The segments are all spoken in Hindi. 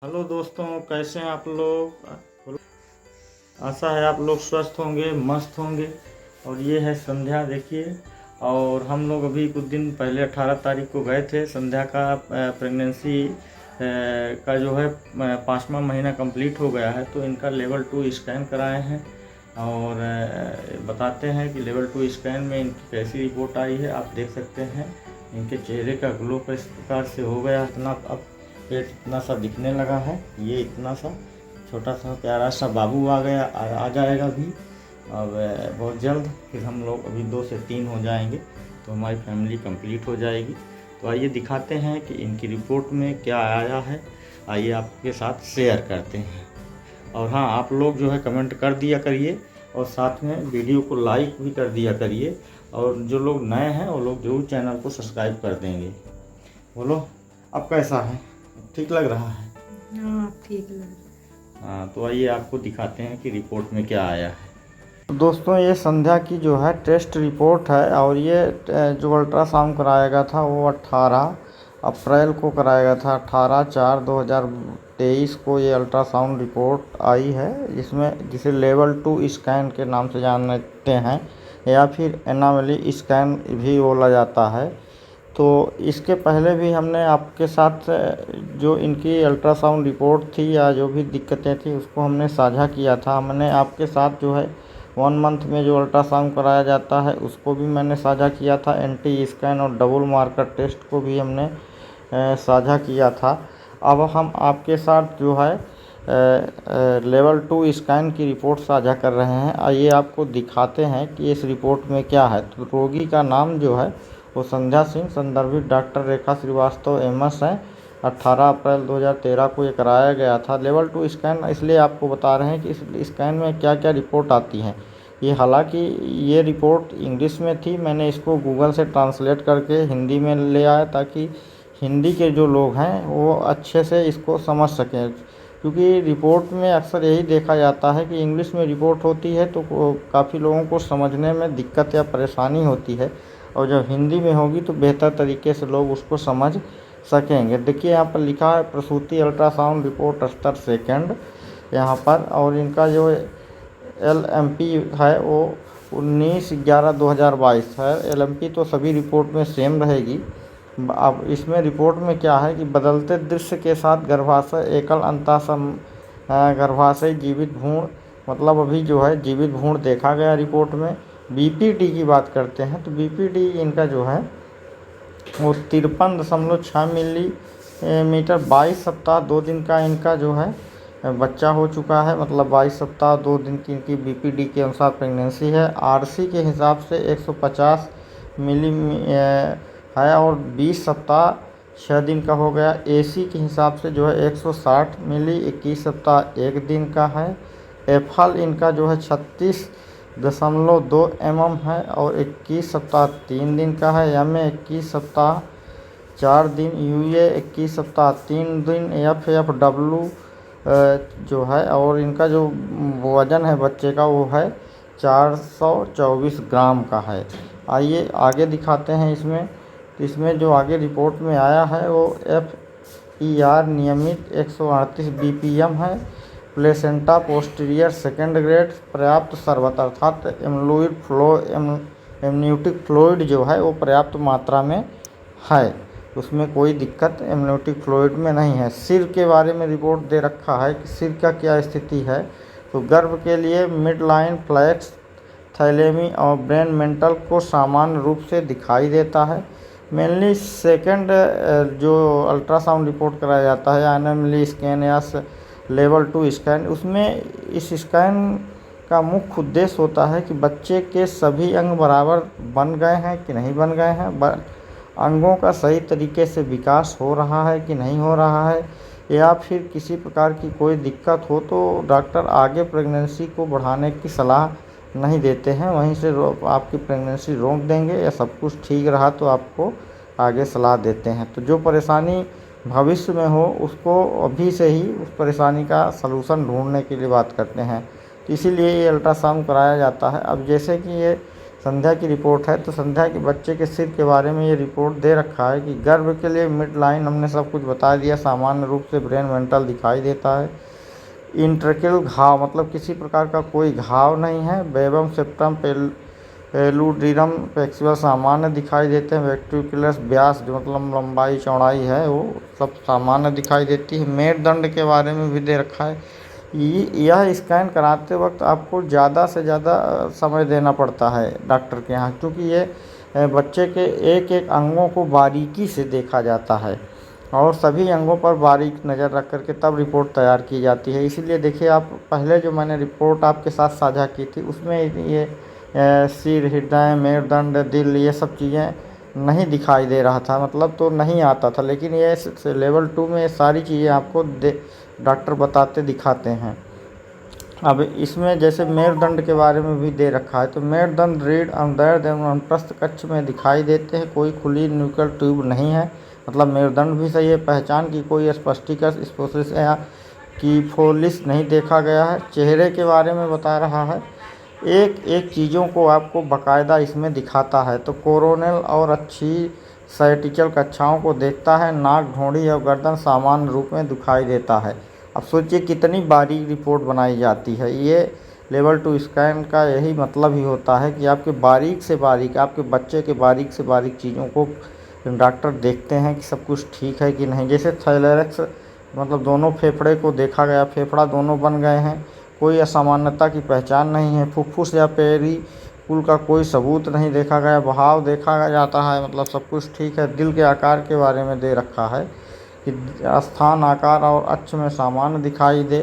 हेलो दोस्तों, कैसे हैं आप लोग। आशा है आप लोग स्वस्थ होंगे, मस्त होंगे। और ये है संध्या, देखिए। और हम लोग अभी कुछ दिन पहले 18 तारीख को गए थे। संध्या का प्रेगनेंसी का जो है 5वां महीना कंप्लीट हो गया है, तो इनका लेवल 2 स्कैन कराए हैं। और बताते हैं कि लेवल 2 स्कैन में इनकी कैसी रिपोर्ट आई है। आप देख सकते हैं इनके चेहरे का ग्लो किस प्रकार से हो गया। इतना अब पेट इतना सा दिखने लगा है। ये इतना सा छोटा सा प्यारा सा बाबू आ गया, आ जाएगा भी अब बहुत जल्द। फिर हम लोग अभी 2 से 3 हो जाएंगे तो हमारी फैमिली कंप्लीट हो जाएगी। तो आइए दिखाते हैं कि इनकी रिपोर्ट में क्या आया है। आइए आपके साथ शेयर करते हैं। और हाँ, आप लोग जो है कमेंट कर दिया करिए और साथ में वीडियो को लाइक भी कर दिया करिए। और जो लोग नए हैं वो लोग जरूर चैनल को सब्सक्राइब कर देंगे। बोलो, अब कैसा है? ठीक लग रहा है? हाँ, ठीक लग हाँ, तो आइए आपको दिखाते हैं कि रिपोर्ट में क्या आया है। तो दोस्तों, ये संध्या की जो है टेस्ट रिपोर्ट है। और ये जो अल्ट्रासाउंड कराया गया था वो 18 अप्रैल को कराया गया था। 18/4/2023 को ये अल्ट्रासाउंड रिपोर्ट आई है, जिसमें जिसे लेवल 2 स्कैन के नाम से जानते हैं या फिर एनामली स्कैन भी बोला जाता है। तो इसके पहले भी हमने आपके साथ जो इनकी अल्ट्रासाउंड रिपोर्ट थी या जो भी दिक्कतें थी उसको हमने साझा किया था। हमने आपके साथ जो है 1 मंथ में जो अल्ट्रासाउंड कराया जाता है उसको भी मैंने साझा किया था। एंटी स्कैन और डबल मार्कर टेस्ट को भी हमने साझा किया था। अब हम आपके साथ जो है लेवल 2 स्कैन की रिपोर्ट साझा कर रहे हैं। आइए आपको दिखाते हैं कि इस रिपोर्ट में क्या है। तो रोगी का नाम जो है वो संध्या सिंह, संदर्भित डॉक्टर रेखा श्रीवास्तव MS है। 18 अप्रैल 2013 को ये कराया गया था। लेवल 2 स्कैन इसलिए आपको बता रहे हैं कि इस स्कैन में क्या क्या रिपोर्ट आती हैं। ये हालांकि ये रिपोर्ट इंग्लिश में थी, मैंने इसको गूगल से ट्रांसलेट करके हिंदी में ले आया ताकि हिंदी के जो लोग हैं वो अच्छे से इसको समझ सकें। क्योंकि रिपोर्ट में अक्सर यही देखा जाता है कि इंग्लिश में रिपोर्ट होती है तो काफ़ी लोगों को समझने में दिक्कत या परेशानी होती है, और जब हिंदी में होगी तो बेहतर तरीके से लोग उसको समझ सकेंगे। देखिए यहाँ पर लिखा है प्रसूति अल्ट्रासाउंड रिपोर्ट स्तर सेकंड यहाँ पर। और इनका जो LMP है वो 19/11/2022 है। LMP तो सभी रिपोर्ट में सेम रहेगी। अब इसमें रिपोर्ट में क्या है कि बदलते दृश्य के साथ गर्भाशय एकल अंतासम गर्भाशय जीवित भ्रूण, मतलब अभी जो है जीवित भ्रूण देखा गया रिपोर्ट में। BPD की बात करते हैं तो BPD इनका जो है वो 53.6 मिलीमीटर 22 सप्ताह 2 दिन का इनका जो है बच्चा हो चुका है। मतलब 22 सप्ताह 2 दिन की इनकी BPD के अनुसार प्रेगनेंसी है। RC के हिसाब से 150 मिली है और 20 सप्ताह 6 दिन का हो गया। AC के हिसाब से जो है 160 मिली 21 सप्ताह 1 दिन का है। एफल इनका जो है 36.2 mm है और 21 सप्ताह 3 दिन का है। MA 21 सप्ताह 4 दिन, UA 21 सप्ताह 3 दिन, FFW जो है और इनका जो वज़न है बच्चे का वो है 424 ग्राम का है। आइए आगे दिखाते हैं इसमें। तो इसमें जो आगे रिपोर्ट में आया है वो FER नियमित 138 BPM है। प्लेसेंटा पोस्टीरियर सेकेंड ग्रेड, पर्याप्त सर्वत अर्थात एमनियोटिक फ्लूइड जो है वो पर्याप्त मात्रा में है, उसमें कोई दिक्कत एमनियोटिक फ्लूइड में नहीं है। सिर के बारे में रिपोर्ट दे रखा है कि सिर का क्या स्थिति है। तो गर्भ के लिए मिड लाइन फ्लैक्स थैलेमी और ब्रेन मेंटल को सामान्य रूप से दिखाई देता है। मेनली सेकंड जो अल्ट्रासाउंड रिपोर्ट कराया जाता है एनामली स्कैन या लेवल 2 स्कैन, उसमें इस स्कैन का मुख्य उद्देश्य होता है कि बच्चे के सभी अंग बराबर बन गए हैं कि नहीं बन गए हैं, अंगों का सही तरीके से विकास हो रहा है कि नहीं हो रहा है, या फिर किसी प्रकार की कोई दिक्कत हो तो डॉक्टर आगे प्रेगनेंसी को बढ़ाने की सलाह नहीं देते हैं, वहीं से आपकी प्रेगनेंसी रोक देंगे। या सब कुछ ठीक रहा तो आपको आगे सलाह देते हैं। तो जो परेशानी भविष्य में हो उसको अभी से ही उस परेशानी का सलूशन ढूंढने के लिए बात करते हैं। तो इसीलिए ये अल्ट्रासाउंड कराया जाता है। अब जैसे कि ये संध्या की रिपोर्ट है। तो संध्या के बच्चे के सिर के बारे में ये रिपोर्ट दे रखा है कि गर्भ के लिए मिड लाइन हमने सब कुछ बता दिया, सामान्य रूप से ब्रेन वेंट्रल दिखाई देता है। इंट्रैक्यल घाव मतलब किसी प्रकार का कोई घाव नहीं है। बेबम सेप्टम पेलुडिरम फ्लेक्सिबल सामान्य दिखाई देते हैं। वेट्रिकुलस व्यास जो मतलब लंबाई चौड़ाई है वो सब सामान्य दिखाई देती है। मेरुदंड के बारे में भी दे रखा है। यह स्कैन कराते वक्त आपको ज़्यादा से ज़्यादा समय देना पड़ता है डॉक्टर के यहाँ, क्योंकि ये बच्चे के एक एक अंगों को बारीकी से देखा जाता है और सभी अंगों पर बारीक नज़र रख करके तब रिपोर्ट तैयार की जाती है। इसीलिए देखिए, आप पहले जो मैंने रिपोर्ट आपके साथ साझा की थी उसमें ये सिर, हृदय, मेरुदंड, दिल ये सब चीज़ें नहीं दिखाई दे रहा था, मतलब तो नहीं आता था। लेकिन ये लेवल 2 में ये सारी चीज़ें आपको डॉक्टर बताते दिखाते हैं। अब इसमें जैसे मेरुदंड के बारे में भी दे रखा है। तो मेरुदंड रीढ़ अनुप्रस्थ कक्ष में दिखाई देते हैं, कोई खुली न्यूक्लियर ट्यूब नहीं है, मतलब मेरुदंड भी सही है। पहचान की कोई स्पष्टीकृत स्पोसिस या कीफोलिस नहीं देखा गया है। चेहरे के बारे में बता रहा है, एक एक चीज़ों को आपको बाकायदा इसमें दिखाता है। तो कोरोनल और अच्छी साइटिकल कक्षाओं को देखता है। नाक, ढोंडी और गर्दन सामान्य रूप में दिखाई देता है। अब सोचिए कितनी बारीक रिपोर्ट बनाई जाती है। ये लेवल 2 स्कैन का यही मतलब ही होता है कि आपके बारीक से बारीक, आपके बच्चे के बारीक से बारीक चीज़ों को डॉक्टर देखते हैं कि सब कुछ ठीक है कि नहीं। जैसे थायरॉइड मतलब दोनों फेफड़े को देखा गया, फेफड़ा दोनों बन गए हैं, कोई असामान्यता की पहचान नहीं है। फुफ्फुस या पेरिकुल का कोई सबूत नहीं देखा गया। बहाव देखा जाता है, मतलब सब कुछ ठीक है। दिल के आकार के बारे में दे रखा है कि स्थान, आकार और अक्ष में सामान्य दिखाई दे।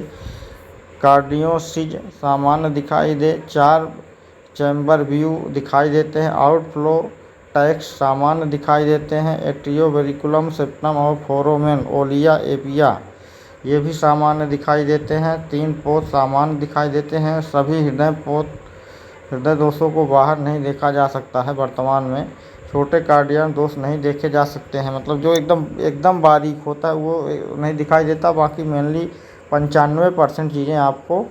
कार्डियोसिज सामान्य दिखाई दे। 4 चैम्बर व्यू दिखाई देते हैं। आउटफ्लो टैक्स सामान्य दिखाई देते हैं। एट्रियोवेरिकुलम सेप्टम और फोरोमेन ओलिया एपिया ये भी सामान्य दिखाई देते हैं। 3 पोत सामान्य दिखाई देते हैं। सभी हृदय दोषों को बाहर नहीं देखा जा सकता है वर्तमान में। छोटे कार्डियन दोष नहीं देखे जा सकते हैं, मतलब जो एकदम बारीक होता है वो नहीं दिखाई देता। बाकी मेनली 95% चीज़ें आपको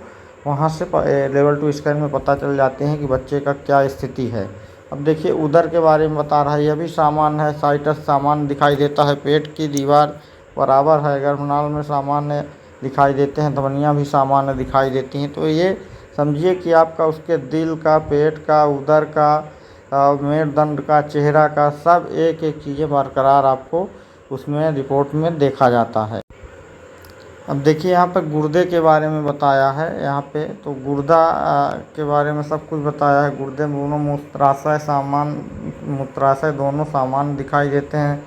वहाँ से लेवल 2 स्कैन में पता चल जाते हैं कि बच्चे का क्या स्थिति है। अब देखिए उदर के बारे में बता रहा है, यह भी सामान्य है। साइटस सामान्य दिखाई देता है। पेट की दीवार बराबर है। गर्भनाल में सामान्य दिखाई देते हैं। धमनियाँ भी सामान्य दिखाई देती हैं। तो ये समझिए कि आपका उसके दिल का, पेट का, उदर का, मेरुदंड का, चेहरा का सब एक एक चीज़ें बरकरार आपको उसमें रिपोर्ट में देखा जाता है। अब देखिए यहाँ पे गुर्दे के बारे में बताया है। यहाँ पे तो गुर्दा के बारे में सब कुछ बताया है। गुर्दे दोनों मूत्राशय दोनों सामान्य दिखाई देते हैं।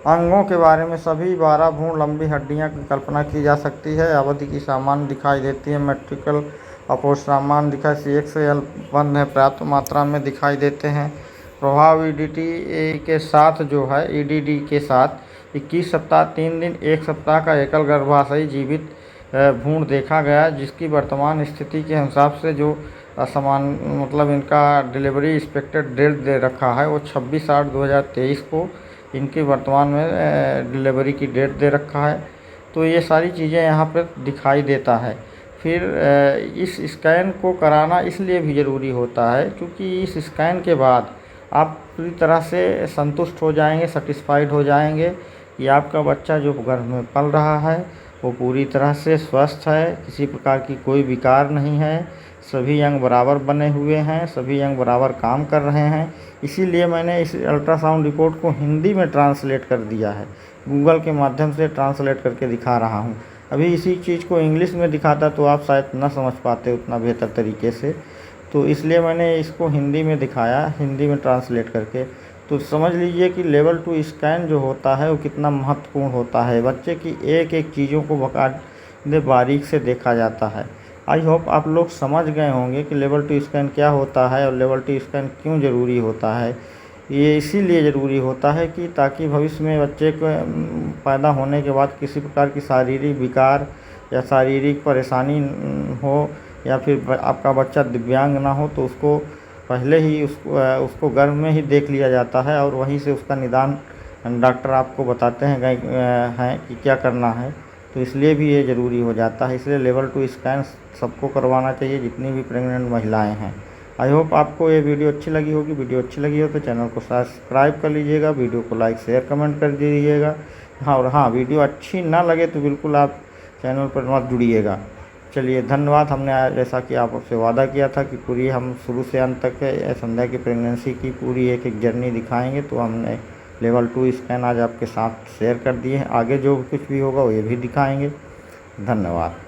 अंगों के बारे में सभी 12 भ्रूण लंबी हड्डियाँ की कल्पना की जा सकती है। अवधि की सामान्य दिखाई देती है। मेट्रिकल अपोज सामान्य दिखाई CX से L बंद है, पर्याप्त मात्रा में दिखाई देते हैं। प्रभाव EDT के साथ जो है, EDD के साथ 21 सप्ताह 3 दिन 1 सप्ताह का एकल गर्भाशयी जीवित भ्रूण देखा गया, जिसकी वर्तमान स्थिति के हिसाब से जो असमान मतलब इनका डिलीवरी एक्सपेक्टेड डेट दे रखा है वो 26/8/2023 को इनकी वर्तमान में डिलीवरी की डेट दे रखा है। तो ये सारी चीज़ें यहाँ पर दिखाई देता है। फिर इस स्कैन को कराना इसलिए भी ज़रूरी होता है क्योंकि इस स्कैन के बाद आप पूरी तरह से संतुष्ट हो जाएंगे, सेटिस्फाइड हो जाएंगे कि आपका बच्चा जो गर्भ में पल रहा है वो पूरी तरह से स्वस्थ है, किसी प्रकार की कोई विकार नहीं है, सभी अंग बराबर बने हुए हैं, सभी अंग बराबर काम कर रहे हैं। इसीलिए मैंने इस अल्ट्रासाउंड रिपोर्ट को हिंदी में ट्रांसलेट कर दिया है, गूगल के माध्यम से ट्रांसलेट करके दिखा रहा हूँ। अभी इसी चीज़ को इंग्लिश में दिखाता तो आप शायद न समझ पाते उतना बेहतर तरीके से, तो इसलिए मैंने इसको हिंदी में दिखाया, हिंदी में ट्रांसलेट करके। तो समझ लीजिए कि लेवल 2 स्कैन जो होता है वो कितना महत्वपूर्ण होता है। बच्चे की एक एक चीज़ों को बाकायदे बारीक से देखा जाता है। आई होप आप लोग समझ गए होंगे कि लेवल 2 स्कैन क्या होता है और लेवल 2 स्कैन क्यों ज़रूरी होता है। ये इसीलिए ज़रूरी होता है कि ताकि भविष्य में बच्चे को पैदा होने के बाद किसी प्रकार की शारीरिक विकार या शारीरिक परेशानी हो या फिर आपका बच्चा दिव्यांग ना हो तो उसको पहले ही उसको गर्भ में ही देख लिया जाता है और वहीं से उसका निदान डॉक्टर आपको बताते हैं कि क्या करना है। तो इसलिए भी ये ज़रूरी हो जाता है। इसलिए लेवल 2 स्कैन सबको करवाना चाहिए जितनी भी प्रेग्नेंट महिलाएं हैं। आई होप आपको ये वीडियो अच्छी लगी होगी। वीडियो अच्छी लगी हो तो चैनल को सब्सक्राइब कर लीजिएगा, वीडियो को लाइक शेयर कमेंट कर दीजिएगा। हाँ, और हाँ, वीडियो अच्छी ना लगे तो बिल्कुल आप चैनल पर मत जुड़िएगा। चलिए, धन्यवाद। हमने आज जैसा कि आपसे वादा किया था कि पूरी हम शुरू से अंत तक संध्या की प्रेगनेंसी की पूरी एक जर्नी दिखाएंगे, तो हमने लेवल 2 स्कैन आज आपके साथ शेयर कर दिए हैं। आगे जो कुछ भी होगा वो ये भी दिखाएंगे। धन्यवाद।